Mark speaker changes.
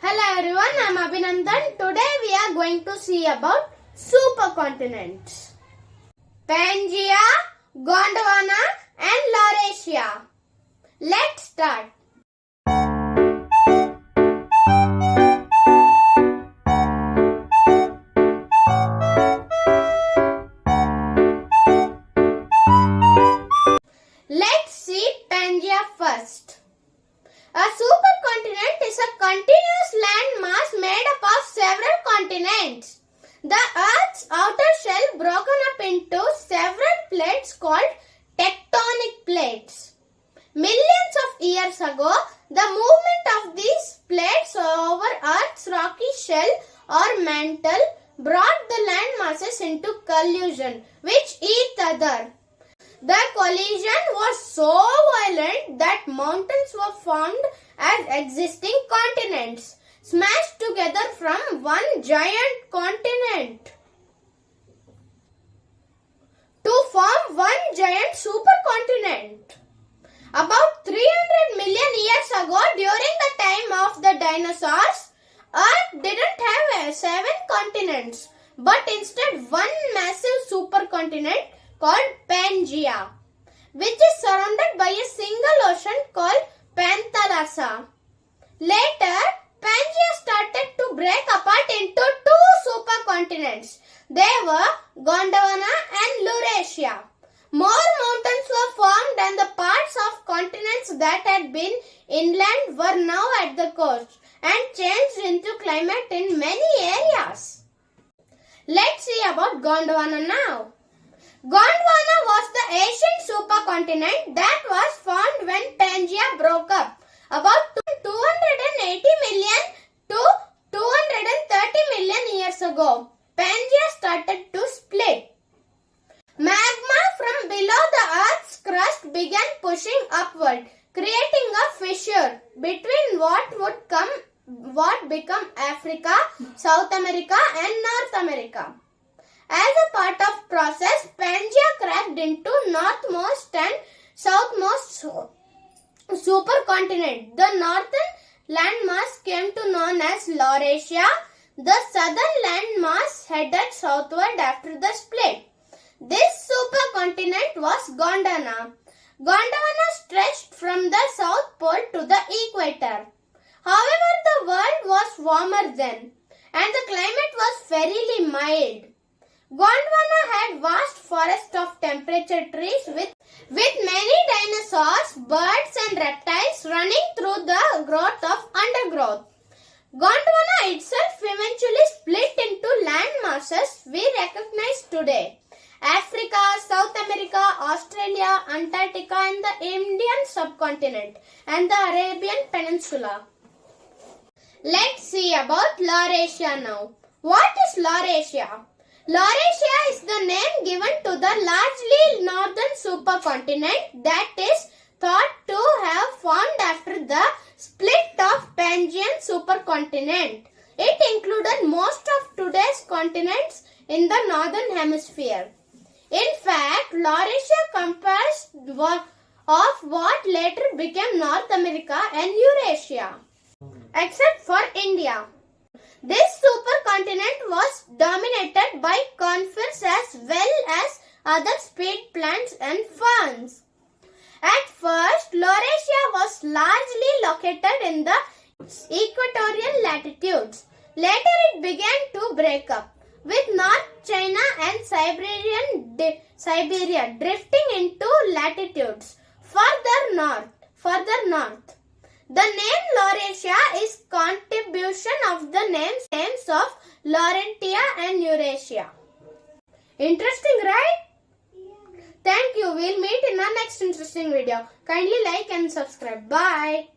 Speaker 1: Hello everyone, I am Abhinandan. Today we are going to see about supercontinents. Pangaea, Gondwana and Laurasia. Let's start. Let's see Pangaea first. A supercontinent is a continuous land mass made up of several continents. The Earth's outer shell broken up into several plates called tectonic plates. Millions of years ago, the movement of these plates over Earth's rocky shell or mantle brought the land masses into collision with each other. The collision was so violent that mountains were formed as existing continents, smashed together from one giant continent to form one giant supercontinent. About 300 million years ago, during the time of the dinosaurs, Earth didn't have 7 continents, but instead one massive supercontinent called Pangaea, which is surrounded by a single ocean called Pangaea. Later, Pangaea started to break apart into 2 supercontinents. They were Gondwana and Laurasia. More mountains were formed and the parts of continents that had been inland were now at the coast and changed into climate in many areas. Let's see about Gondwana now. Gondwana was the ancient supercontinent that was formed when Pangaea broke up about 280 million to 230 million years ago. Pangaea started to split. Magma from below the Earth's crust began pushing upward, creating a fissure between what became Africa, South America and North America. As a part of process, Pangaea cracked into northmost and southmost supercontinent. The northern landmass came to known as Laurasia. The southern landmass headed southward after the split. This supercontinent was Gondwana. Gondwana stretched from the south pole to the equator. However, the world was warmer then, and the climate was fairly mild. Gondwana had vast forests of temperature trees with many dinosaurs, birds and reptiles running through the growth of undergrowth. Gondwana itself eventually split into land masses we recognize today: Africa, South America, Australia, Antarctica and the Indian subcontinent and the Arabian Peninsula. Let's see about Laurasia now. What is Laurasia? Laurasia is the name given to the largely northern supercontinent that is thought to have formed after the split of Pangaean supercontinent. It included most of today's continents in the northern hemisphere. In fact, Laurasia comprised of what later became North America and Eurasia, except for India. This supercontinent was dominated by conifers as well as other spade plants and ferns. At first, Laurasia was largely located in the equatorial latitudes. Later, it began to break up, with North China and Siberia drifting into latitudes further north. The name Laurasia is contribution of the names of Laurentia and Eurasia. Interesting, right? Thank you. We'll meet in our next interesting video. Kindly like and subscribe. Bye.